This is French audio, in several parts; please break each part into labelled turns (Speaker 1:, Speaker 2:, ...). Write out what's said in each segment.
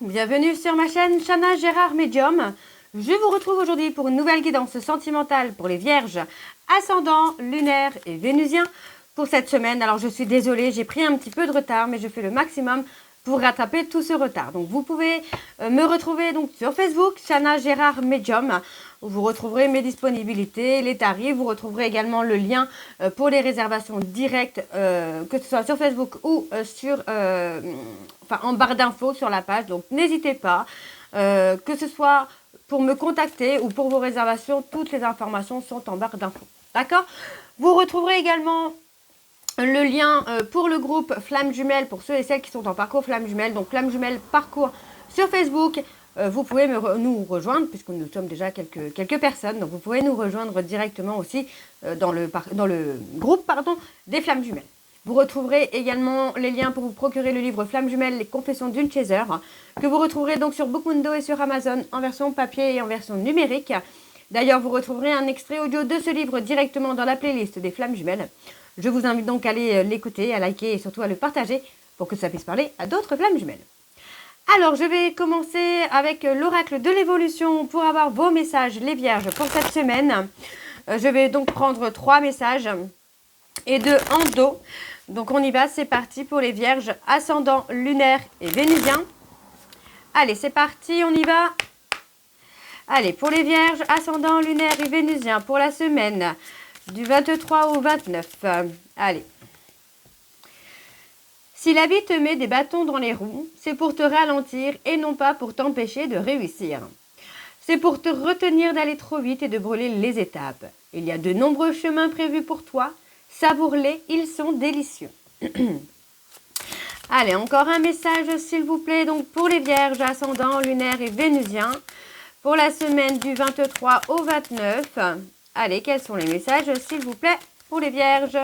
Speaker 1: bienvenue sur ma chaîne Chana Gérard Médium. Je vous retrouve aujourd'hui pour une nouvelle guidance sentimentale pour les vierges, ascendant, lunaire et vénusien pour cette semaine. Alors je suis désolée, j'ai pris un petit peu de retard, mais je fais le maximum pour rattraper tout ce retard. Donc vous pouvez me retrouver donc sur Facebook, Chana Gérard Médium, où vous retrouverez mes disponibilités, les tarifs. Vous retrouverez également le lien pour les réservations directes, que ce soit sur Facebook ou en barre d'infos sur la page. Donc n'hésitez pas, que ce soit pour me contacter ou pour vos réservations, toutes les informations sont en barre d'infos. D'accord? Vous retrouverez également le lien pour le groupe Flamme Jumelle pour ceux et celles qui sont en parcours Flamme Jumelle. Donc Flamme Jumelle parcours sur Facebook. Vous pouvez nous rejoindre puisque nous sommes déjà quelques personnes. Donc vous pouvez nous rejoindre directement aussi dans le groupe des Flammes Jumelles. Vous retrouverez également les liens pour vous procurer le livre Flamme Jumelle, les confessions d'une chaser, que vous retrouverez donc sur Bookmundo et sur Amazon en version papier et en version numérique. D'ailleurs, vous retrouverez un extrait audio de ce livre directement dans la playlist des Flammes Jumelles. Je vous invite donc à aller l'écouter, à liker et surtout à le partager pour que ça puisse parler à d'autres Flammes Jumelles. Alors, je vais commencer avec l'oracle de l'évolution pour avoir vos messages, les vierges, pour cette semaine. Je vais donc prendre 3 messages et 2 en dos. Donc, on y va, c'est parti pour les vierges, ascendant, lunaire et vénusien. Allez, c'est parti, on y va. Allez, pour les vierges, ascendant, lunaire et vénusien pour la semaine du 23 au 29. Allez. Si la vie te met des bâtons dans les roues, c'est pour te ralentir et non pas pour t'empêcher de réussir. C'est pour te retenir d'aller trop vite et de brûler les étapes. Il y a de nombreux chemins prévus pour toi. Savoure-les, ils sont délicieux. Allez, encore un message s'il vous plaît. Donc pour les vierges, ascendant, lunaire et vénusien, pour la semaine du 23 au 29. Allez, quels sont les messages s'il vous plaît pour les vierges?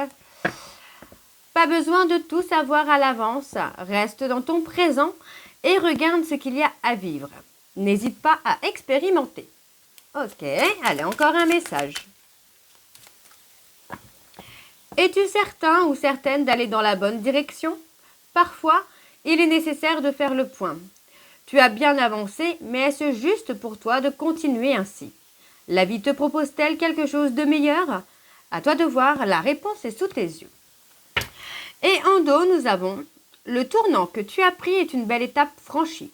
Speaker 1: Pas besoin de tout savoir à l'avance, reste dans ton présent et regarde ce qu'il y a à vivre. N'hésite pas à expérimenter. Ok, allez, encore un message. Es-tu certain ou certaine d'aller dans la bonne direction? Parfois, il est nécessaire de faire le point. Tu as bien avancé, mais est-ce juste pour toi de continuer ainsi? La vie te propose-t-elle quelque chose de meilleur? À toi de voir, la réponse est sous tes yeux. Et en dos, nous avons le tournant que tu as pris est une belle étape franchie.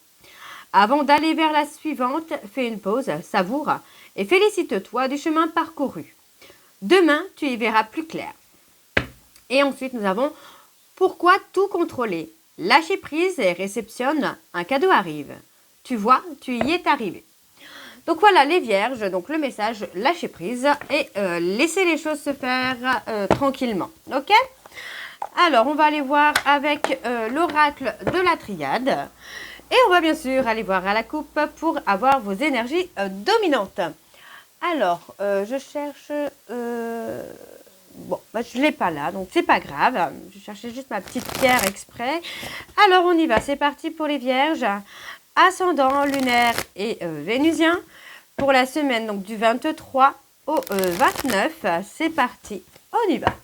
Speaker 1: Avant d'aller vers la suivante, fais une pause, savoure et félicite-toi du chemin parcouru. Demain, tu y verras plus clair. Et ensuite, nous avons pourquoi tout contrôler? Lâcher prise et réceptionne, un cadeau arrive. Tu vois, tu y es arrivé. Donc voilà les vierges, donc le message lâcher prise et laisser les choses se faire tranquillement. Ok? Alors, on va aller voir avec l'oracle de la triade. Et on va bien sûr aller voir à la coupe pour avoir vos énergies dominantes. Alors, je cherche... je ne l'ai pas là, donc c'est pas grave. Je cherchais juste ma petite pierre exprès. Alors, on y va. C'est parti pour les vierges. Ascendant, lunaire et vénusien. Pour la semaine donc du 23 au 29. C'est parti. On y va.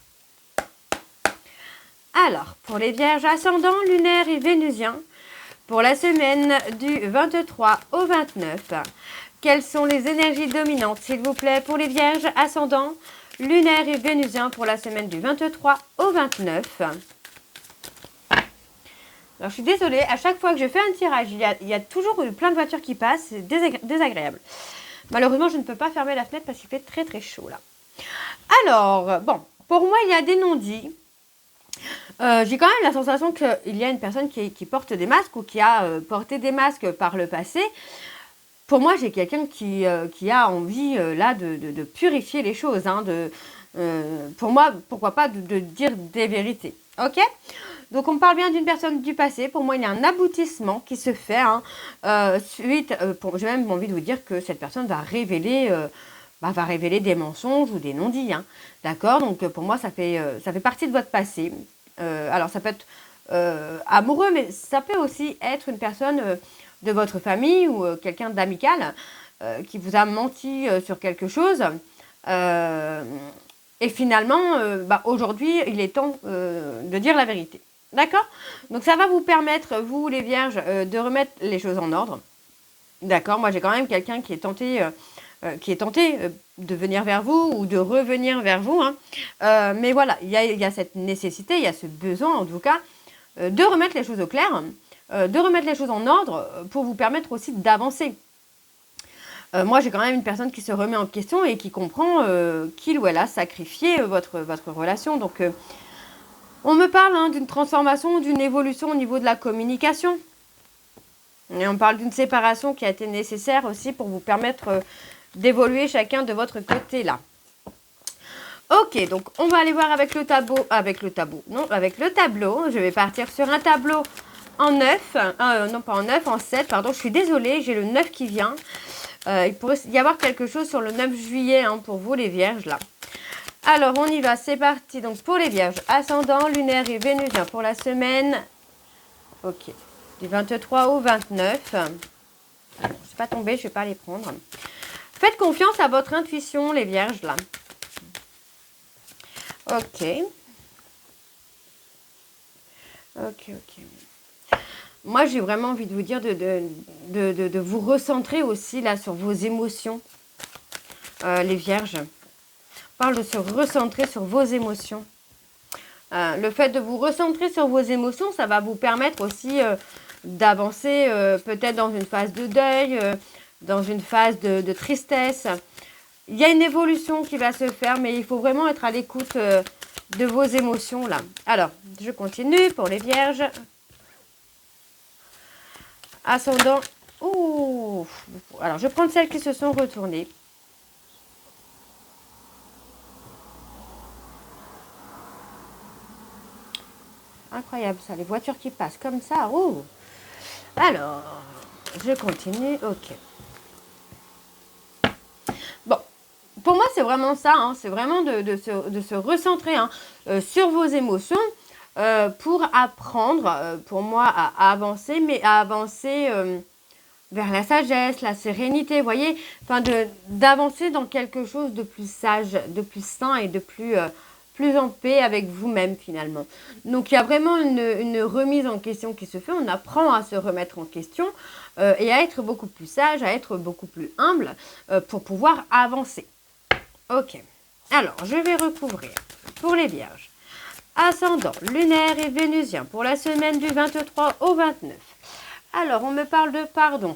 Speaker 1: Alors, pour les vierges ascendant, lunaire et vénusien, pour la semaine du 23 au 29, quelles sont les énergies dominantes, s'il vous plaît, pour les vierges ascendant, lunaire et vénusien, pour la semaine du 23 au 29. Alors, je suis désolée, à chaque fois que je fais un tirage, il y a toujours plein de voitures qui passent, c'est désagréable. Malheureusement, je ne peux pas fermer la fenêtre parce qu'il fait très très chaud là. Alors, bon, pour moi, il y a des non-dits. J'ai quand même la sensation qu'il y a une personne qui porte des masques ou qui a porté des masques par le passé. Pour moi, j'ai quelqu'un qui a envie là de purifier les choses. Pour moi, pourquoi pas de dire des vérités. Ok? Donc, on parle bien d'une personne du passé. Pour moi, il y a un aboutissement qui se fait. J'ai même envie de vous dire que cette personne va révéler des mensonges ou des non-dits. D'accord? Donc, pour moi, ça fait partie de votre passé. Alors, ça peut être amoureux, mais ça peut aussi être une personne de votre famille ou quelqu'un d'amical qui vous a menti sur quelque chose. Et finalement, aujourd'hui, il est temps de dire la vérité. D'accord? Donc ça va vous permettre, vous les vierges, de remettre les choses en ordre. D'accord? Moi j'ai quand même quelqu'un qui est tenté, de venir vers vous ou de revenir vers vous. Hein. Mais voilà, il y a cette nécessité, il y a ce besoin en tout cas, de remettre les choses au clair, de remettre les choses en ordre pour vous permettre aussi d'avancer. Moi, j'ai quand même une personne qui se remet en question et qui comprend qu'il ou elle a sacrifié votre relation. Donc, on me parle d'une transformation, d'une évolution au niveau de la communication. Et on parle d'une séparation qui a été nécessaire aussi pour vous permettre d'évoluer chacun de votre côté là. Ok, donc on va aller voir avec le tableau. Avec le tableau. Je vais partir sur un tableau en 9. Non, pas en 9, en 7. Pardon, je suis désolée, j'ai le 9 qui vient. Il pourrait y avoir quelque chose sur le 9 juillet pour vous les vierges là. Alors on y va, c'est parti. Donc pour les vierges, ascendant, lunaire et vénusien pour la semaine. Ok, du 23 au 29. C'est pas tombé, je vais pas les prendre. Faites confiance à votre intuition les vierges là. Ok. Moi, j'ai vraiment envie de vous dire de vous recentrer aussi là sur vos émotions, les vierges. On parle de se recentrer sur vos émotions. Le fait de vous recentrer sur vos émotions, ça va vous permettre aussi d'avancer peut-être dans une phase de deuil, dans une phase de tristesse. Il y a une évolution qui va se faire, mais il faut vraiment être à l'écoute de vos émotions là. Alors, je continue pour les vierges. Ascendant. Ouh. Alors, je vais prendre celles qui se sont retournées. Incroyable ça, les voitures qui passent comme ça. Oh. Alors, je continue. Ok. Bon, pour moi, c'est vraiment ça. C'est vraiment de se recentrer sur vos émotions. Pour apprendre, pour moi, à avancer, mais à avancer vers la sagesse, la sérénité, vous voyez, d'avancer dans quelque chose de plus sage, de plus sain et de plus en paix avec vous-même finalement. Donc il y a vraiment une remise en question qui se fait, on apprend à se remettre en question et à être beaucoup plus sage, à être beaucoup plus humble pour pouvoir avancer. Ok, alors je vais recouvrir pour les vierges. Ascendant, lunaire et vénusien pour la semaine du 23 au 29. Alors, on me parle de pardon.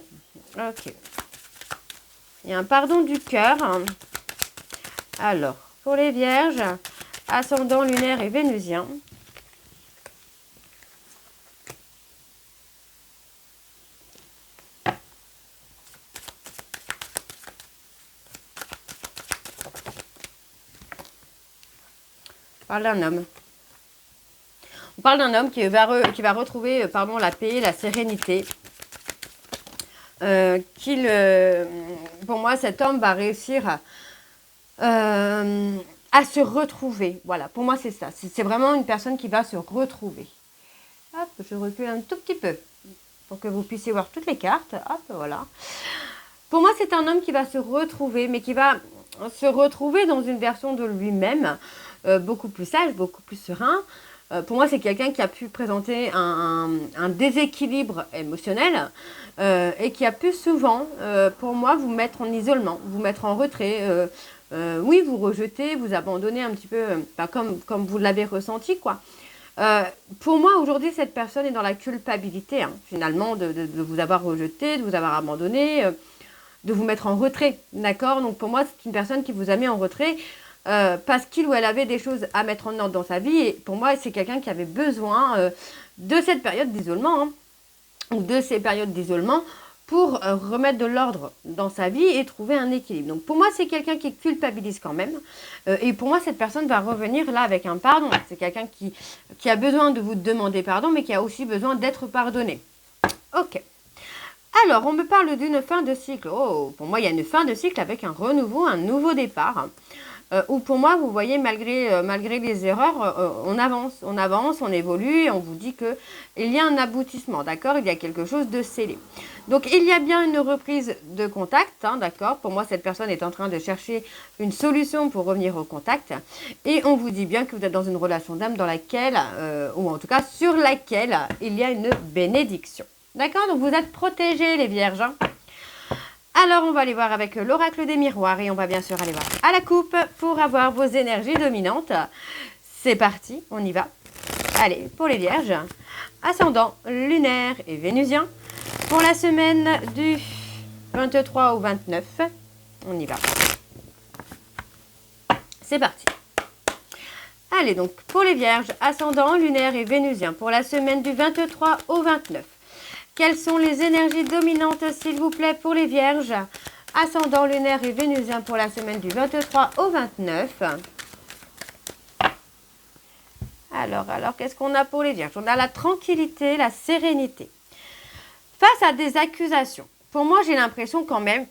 Speaker 1: Ok. Il y a un pardon du cœur. Alors, pour les vierges, ascendant, lunaire et vénusien. On parle d'un homme. On parle d'un homme qui va retrouver la paix, la sérénité. Pour moi, cet homme va réussir à se retrouver. Voilà, pour moi, c'est ça. C'est vraiment une personne qui va se retrouver. Hop, je recule un tout petit peu pour que vous puissiez voir toutes les cartes. Hop, voilà. Pour moi, c'est un homme qui va se retrouver, mais qui va se retrouver dans une version de lui-même beaucoup plus sage, beaucoup plus serein. Pour moi, c'est quelqu'un qui a pu présenter un déséquilibre émotionnel et qui a pu souvent, pour moi, vous mettre en isolement, vous mettre en retrait. Oui, vous rejeter, vous abandonner un petit peu, comme vous l'avez ressenti, quoi. Pour moi, aujourd'hui, cette personne est dans la culpabilité, finalement, de vous avoir rejeté, de vous avoir abandonné, de vous mettre en retrait, d'accord? Donc, pour moi, c'est une personne qui vous a mis en retrait parce qu'il ou elle avait des choses à mettre en ordre dans sa vie. Et pour moi, c'est quelqu'un qui avait besoin de cette période d'isolement, ou de ces périodes d'isolement, pour remettre de l'ordre dans sa vie et trouver un équilibre. Donc pour moi, c'est quelqu'un qui culpabilise quand même. Et pour moi, cette personne va revenir là avec un pardon. C'est quelqu'un qui a besoin de vous demander pardon, mais qui a aussi besoin d'être pardonné. Ok. Alors, on me parle d'une fin de cycle. Oh, pour moi, il y a une fin de cycle avec un renouveau, un nouveau départ. Ou pour moi, vous voyez, malgré les erreurs, on avance, on évolue et on vous dit qu'il y a un aboutissement, d'accord? Il y a quelque chose de scellé. Donc, il y a bien une reprise de contact, hein, d'accord? Pour moi, cette personne est en train de chercher une solution pour revenir au contact. Et on vous dit bien que vous êtes dans une relation d'âme dans laquelle, ou en tout cas sur laquelle, il y a une bénédiction. D'accord? Donc, vous êtes protégés, les vierges, hein. Alors, on va aller voir avec l'oracle des miroirs et on va bien sûr aller voir à la coupe pour avoir vos énergies dominantes. C'est parti, on y va. Allez, pour les vierges, ascendant lunaire et vénusien, pour la semaine du 23 au 29, on y va. C'est parti. Allez, donc, pour les vierges, ascendant lunaire et vénusien, pour la semaine du 23 au 29. Quelles sont les énergies dominantes, s'il vous plaît, pour les vierges? Ascendant lunaire et vénusien pour la semaine du 23 au 29. Alors, qu'est-ce qu'on a pour les vierges? On a la tranquillité, la sérénité. Face à des accusations. Pour moi, j'ai l'impression quand même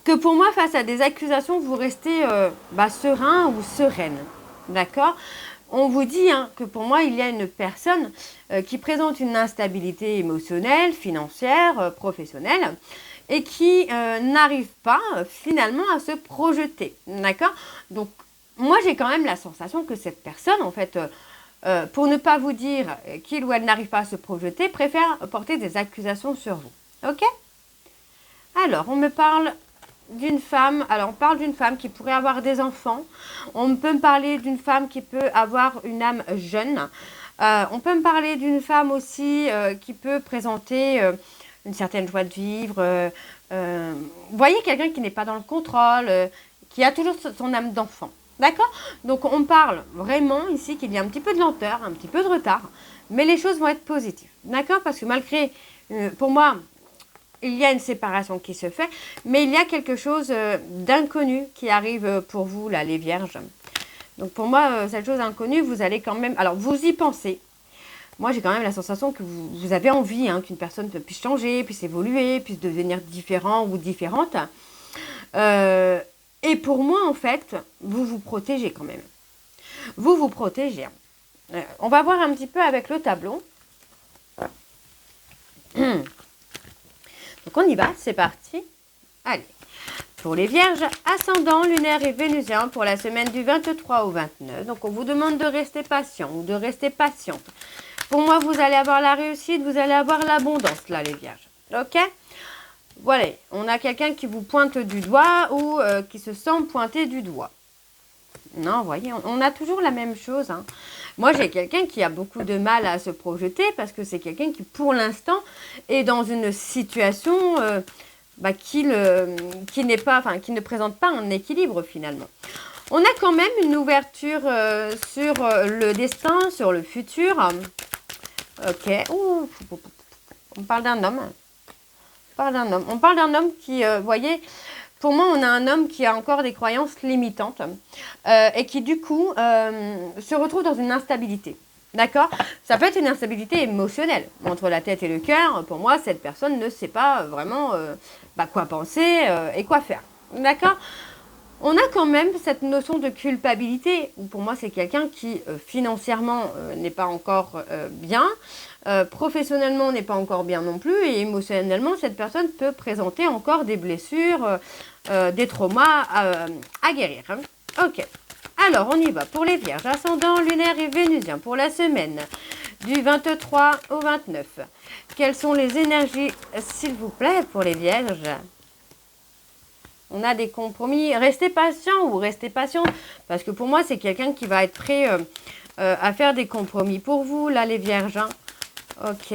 Speaker 1: que pour moi, face à des accusations, vous restez serein ou sereine. D'accord? On vous dit que pour moi, il y a une personne qui présente une instabilité émotionnelle, financière, professionnelle et qui n'arrive pas finalement à se projeter. D'accord? Donc, moi, j'ai quand même la sensation que cette personne, en fait, pour ne pas vous dire qu'il ou elle n'arrive pas à se projeter, préfère porter des accusations sur vous. Ok? Alors, on me parle d'une femme, alors on parle d'une femme qui pourrait avoir des enfants, on peut me parler d'une femme qui peut avoir une âme jeune, on peut me parler d'une femme aussi qui peut présenter une certaine joie de vivre, vous voyez quelqu'un qui n'est pas dans le contrôle, qui a toujours son âme d'enfant, d'accord? Donc on parle vraiment ici qu'il y a un petit peu de lenteur, un petit peu de retard, mais les choses vont être positives, d'accord? Parce que malgré, pour moi, il y a une séparation qui se fait, mais il y a quelque chose d'inconnu qui arrive pour vous, là, les vierges. Donc, pour moi, cette chose inconnue, vous allez quand même... Alors, vous y pensez. Moi, j'ai quand même la sensation que vous avez envie qu'une personne puisse changer, puisse évoluer, puisse devenir différent ou différente. Et pour moi, en fait, vous vous protégez quand même. Vous vous protégez. On va voir un petit peu avec le tableau. Donc, on y va, c'est parti. Allez, pour les vierges, ascendant, lunaire et vénusien pour la semaine du 23 au 29. Donc, on vous demande de rester patient ou de rester patiente. Pour moi, vous allez avoir la réussite, vous allez avoir l'abondance, là, les vierges. Ok? Voilà, on a quelqu'un qui vous pointe du doigt ou qui se sent pointer du doigt. Non, vous voyez, on a toujours la même chose. Moi, j'ai quelqu'un qui a beaucoup de mal à se projeter parce que c'est quelqu'un qui, pour l'instant, est dans une situation qui ne présente pas un équilibre finalement. On a quand même une ouverture sur le destin, sur le futur. Ok. Ouh, on parle d'un homme. On parle d'un homme qui, vous voyez... Pour moi, on a un homme qui a encore des croyances limitantes et qui, du coup, se retrouve dans une instabilité. D'accord? Ça peut être une instabilité émotionnelle entre la tête et le cœur. Pour moi, cette personne ne sait pas vraiment quoi penser et quoi faire. D'accord? On a quand même cette notion de culpabilité, où pour moi, c'est quelqu'un qui, financièrement, n'est pas encore bien. Professionnellement, n'est pas encore bien non plus. Et émotionnellement, cette personne peut présenter encore des blessures, des traumas à guérir. Ok. Alors, on y va. Pour les vierges, ascendant, lunaire et vénusien, pour la semaine du 23 au 29. Quelles sont les énergies, s'il vous plaît, pour les vierges? On a des compromis. Restez patient ou restez patiente. Parce que pour moi, c'est quelqu'un qui va être prêt à faire des compromis pour vous, là, les vierges. Ok.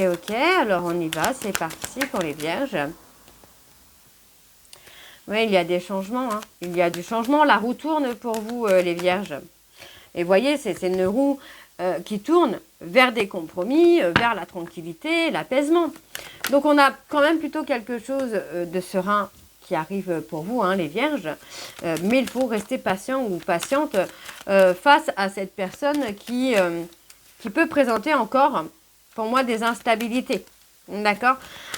Speaker 1: Alors, on y va. C'est parti pour les vierges. Oui, il y a des changements. Il y a du changement. La roue tourne pour vous, les vierges. Et vous voyez, c'est une roue qui tourne vers des compromis, vers la tranquillité, l'apaisement. Donc, on a quand même plutôt quelque chose de serein qui arrive pour vous, les vierges. Mais il faut rester patient ou patiente face à cette personne qui peut présenter encore, pour moi, des instabilités. D'accord?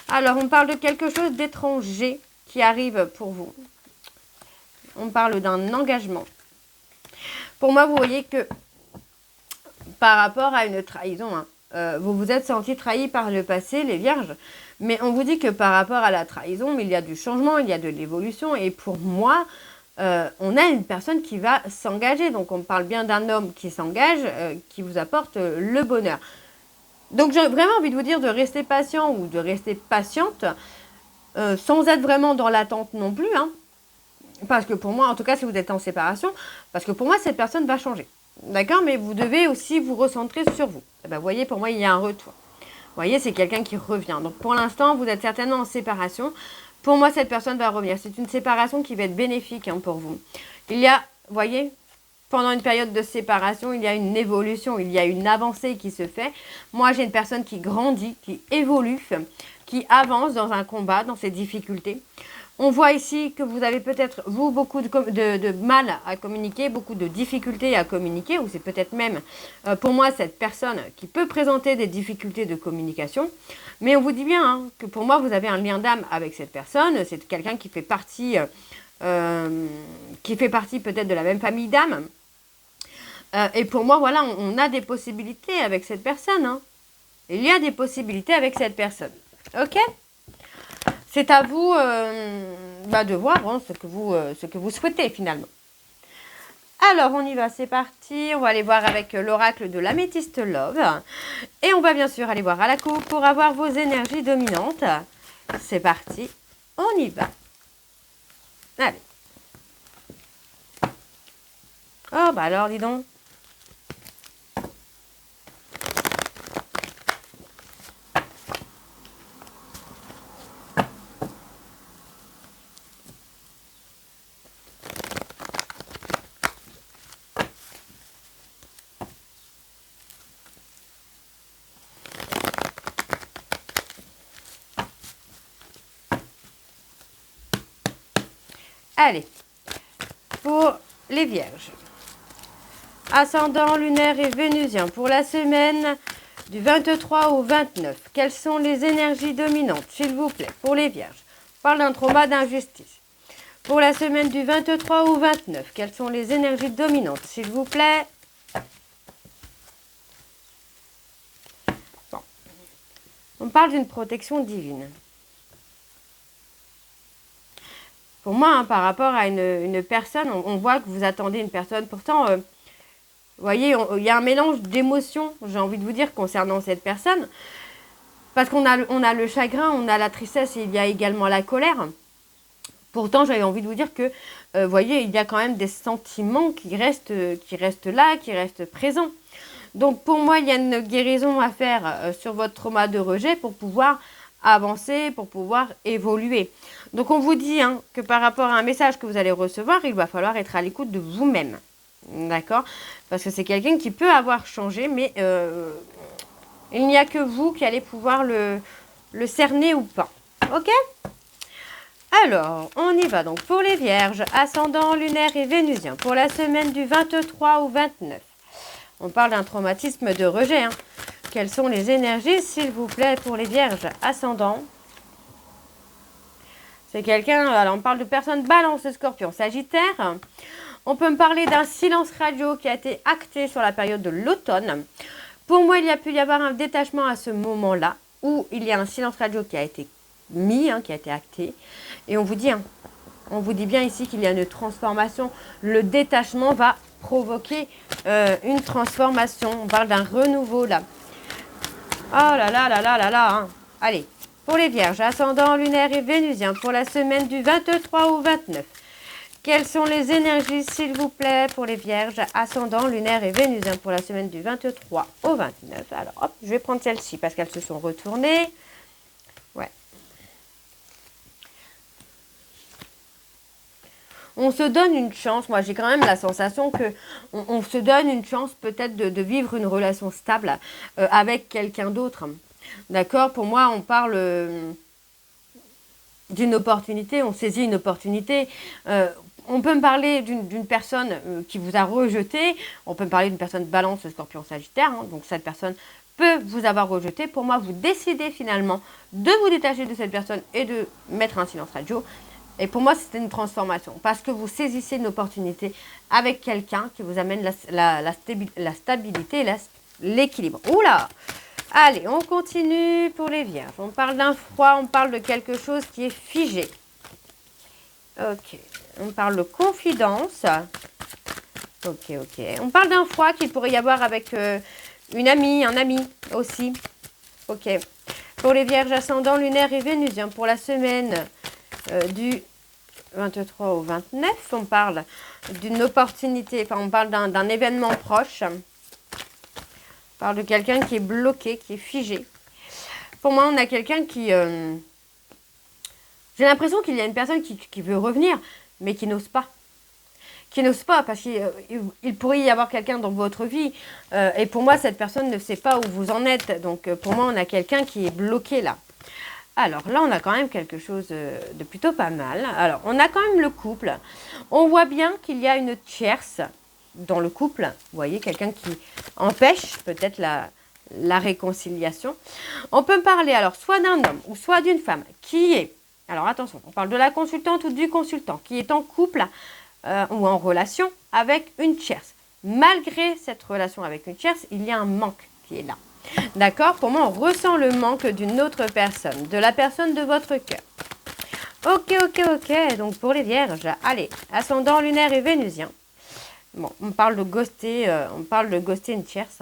Speaker 1: Alors, on parle de quelque chose d'étranger qui arrive pour vous. On parle d'un engagement. Pour moi, vous voyez que par rapport à une trahison, vous vous êtes senti trahi par le passé, les vierges. Mais on vous dit que par rapport à la trahison, il y a du changement, il y a de l'évolution. Et pour moi, on a une personne qui va s'engager. Donc on parle bien d'un homme qui s'engage, qui vous apporte le bonheur. Donc j'ai vraiment envie de vous dire de rester patient ou de rester patiente, sans être vraiment dans l'attente non plus. Parce que pour moi, en tout cas si vous êtes en séparation, parce que pour moi cette personne va changer. D'accord? Mais vous devez aussi vous recentrer sur vous. Et ben, vous voyez, pour moi il y a un retour. Vous voyez, c'est quelqu'un qui revient. Donc pour l'instant, vous êtes certainement en séparation. Pour moi, cette personne va revenir. C'est une séparation qui va être bénéfique pour vous. Il y a, vous voyez, pendant une période de séparation, il y a une évolution, il y a une avancée qui se fait. Moi, j'ai une personne qui grandit, qui évolue, qui avance dans un combat, dans ses difficultés. On voit ici que vous avez peut-être, vous, beaucoup de mal à communiquer, beaucoup de difficultés à communiquer, ou c'est peut-être même, pour moi, cette personne qui peut présenter des difficultés de communication. Mais on vous dit bien que pour moi, vous avez un lien d'âme avec cette personne. C'est quelqu'un qui fait partie peut-être de la même famille d'âme. Et pour moi, voilà, on a des possibilités avec cette personne. Il y a des possibilités avec cette personne. Ok ? C'est à vous de voir ce que vous souhaitez finalement. Alors, on y va, c'est parti. On va aller voir avec l'oracle de l'Améthyste Love. Et on va bien sûr aller voir à la coupe pour avoir vos énergies dominantes. C'est parti, on y va. Allez. Oh, bah alors, dis donc. Allez, pour les vierges, ascendant lunaire et vénusien, pour la semaine du 23 au 29, quelles sont les énergies dominantes, s'il vous plaît, pour les vierges? On parle d'un trauma d'injustice. Pour la semaine du 23 au 29, quelles sont les énergies dominantes, s'il vous plaît? Bon. On parle d'une protection divine. Pour moi, par rapport à une personne, on voit que vous attendez une personne. Pourtant, vous voyez, il y a un mélange d'émotions, j'ai envie de vous dire, concernant cette personne. Parce qu'on a le chagrin, on a la tristesse et il y a également la colère. Pourtant, j'avais envie de vous dire que, vous voyez, il y a quand même des sentiments qui restent là, qui restent présents. Donc, pour moi, il y a une guérison à faire sur votre trauma de rejet pour pouvoir avancer, pour pouvoir évoluer. Donc on vous dit que par rapport à un message que vous allez recevoir, il va falloir être à l'écoute de vous-même. D'accord? Parce que c'est quelqu'un qui peut avoir changé, mais il n'y a que vous qui allez pouvoir le cerner ou pas. Ok? Alors, on y va donc pour les vierges, ascendant lunaire et vénusien, pour la semaine du 23 au 29. On parle d'un traumatisme de rejet. Quelles sont les énergies, s'il vous plaît, pour les vierges ascendants? C'est quelqu'un, alors on parle de personnes balance, scorpion, sagittaire. On peut me parler d'un silence radio qui a été acté sur la période de l'automne. Pour moi, il y a pu y avoir un détachement à ce moment-là, où il y a un silence radio qui a été mis, qui a été acté. Et on vous dit bien ici qu'il y a une transformation. Le détachement va provoquer une transformation. On parle d'un renouveau là. Oh là là là là là là. Allez, pour les vierges, ascendant lunaire et vénusien, pour la semaine du 23 au 29. Quelles sont les énergies, s'il vous plaît, pour les vierges, ascendant lunaire et vénusien, pour la semaine du 23 au 29. Alors, hop, je vais prendre celle-ci parce qu'elles se sont retournées. Ouais. On se donne une chance. Moi, j'ai quand même la sensation que on se donne une chance peut-être de vivre une relation stable avec quelqu'un d'autre. D'accord? Pour moi, on parle d'une opportunité, on saisit une opportunité. On peut me parler d'une personne qui vous a rejeté. On peut me parler d'une personne balance, scorpion, sagittaire. Donc, cette personne peut vous avoir rejeté. Pour moi, vous décidez finalement de vous détacher de cette personne et de mettre un silence radio. Et pour moi, c'était une transformation. Parce que vous saisissez une opportunité avec quelqu'un qui vous amène la stabilité et l'équilibre. Oula! Allez, on continue pour les vierges. On parle d'un froid, on parle de quelque chose qui est figé. Ok. On parle de confidence. Ok. On parle d'un froid qu'il pourrait y avoir avec une amie, un ami aussi. Ok. Pour les vierges ascendant lunaire et vénusien, pour la semaine du 23 au 29, on parle d'une opportunité, enfin on parle d'un événement proche. On parle de quelqu'un qui est bloqué, qui est figé. Pour moi, on a quelqu'un qui... j'ai l'impression qu'il y a une personne qui veut revenir, mais qui n'ose pas. Qui n'ose pas, parce qu'il pourrait y avoir quelqu'un dans votre vie. Et pour moi, cette personne ne sait pas où vous en êtes. Donc, pour moi, on a quelqu'un qui est bloqué là. Alors, là, on a quand même quelque chose de plutôt pas mal. Alors, on a quand même le couple. On voit bien qu'il y a une tierce dans le couple. Vous voyez, quelqu'un qui empêche peut-être la réconciliation. On peut parler alors soit d'un homme ou soit d'une femme qui est... Alors, attention, on parle de la consultante ou du consultant qui est en couple ou en relation avec une tierce. Malgré cette relation avec une tierce, il y a un manque qui est là. D'accord? Pour moi, on ressent le manque d'une autre personne, de la personne de votre cœur. Ok. Donc, pour les vierges, allez, ascendant lunaire et vénusien. Bon, on parle de ghoster une tierce.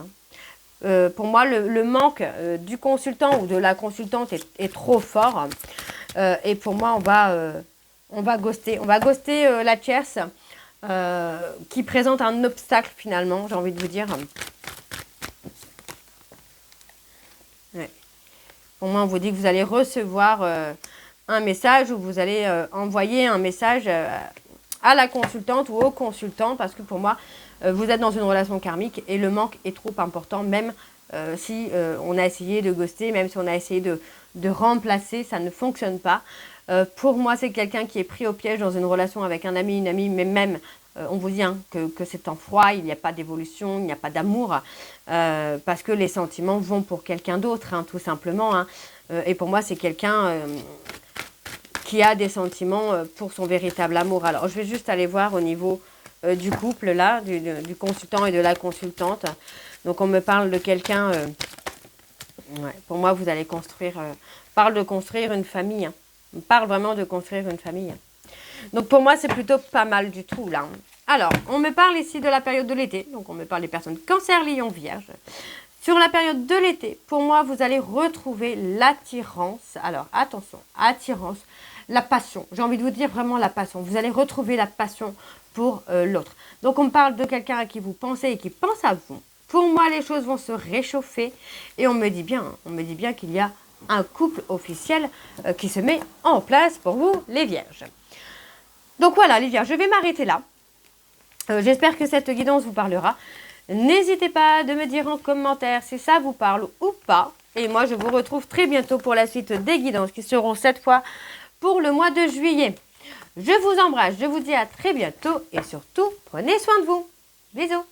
Speaker 1: Pour moi, le manque du consultant ou de la consultante est trop fort. Et pour moi, on va ghoster la tierce qui présente un obstacle finalement, j'ai envie de vous dire. Ouais. Pour moi, on vous dit que vous allez recevoir un message ou vous allez envoyer un message à la consultante ou au consultant parce que pour moi, vous êtes dans une relation karmique et le manque est trop important, même si on a essayé de ghoster, même si on a essayé de remplacer, ça ne fonctionne pas. Pour moi, c'est quelqu'un qui est pris au piège dans une relation avec un ami, une amie, mais même, on vous dit que c'est en froid, il n'y a pas d'évolution, il n'y a pas d'amour, parce que les sentiments vont pour quelqu'un d'autre, tout simplement. Et pour moi, c'est quelqu'un qui a des sentiments pour son véritable amour. Alors, je vais juste aller voir au niveau du couple, là, du consultant et de la consultante. Donc, on me parle de quelqu'un... pour moi, vous allez construire... parle de construire une famille. On parle vraiment de construire une famille. Donc, pour moi, c'est plutôt pas mal du tout, là. Alors, on me parle ici de la période de l'été. Donc, on me parle des personnes Cancer, Lion, Vierge. Sur la période de l'été, pour moi, vous allez retrouver l'attirance. Alors, attention, attirance, la passion. J'ai envie de vous dire vraiment la passion. Vous allez retrouver la passion pour l'autre. Donc, on me parle de quelqu'un à qui vous pensez et qui pense à vous. Pour moi, les choses vont se réchauffer. Et on me dit bien qu'il y a un couple officiel qui se met en place pour vous, les Vierges. Donc voilà, les Vierges, je vais m'arrêter là. J'espère que cette guidance vous parlera. N'hésitez pas de me dire en commentaire si ça vous parle ou pas. Et moi, je vous retrouve très bientôt pour la suite des guidances qui seront cette fois pour le mois de juillet. Je vous embrasse, je vous dis à très bientôt et surtout, prenez soin de vous. Bisous.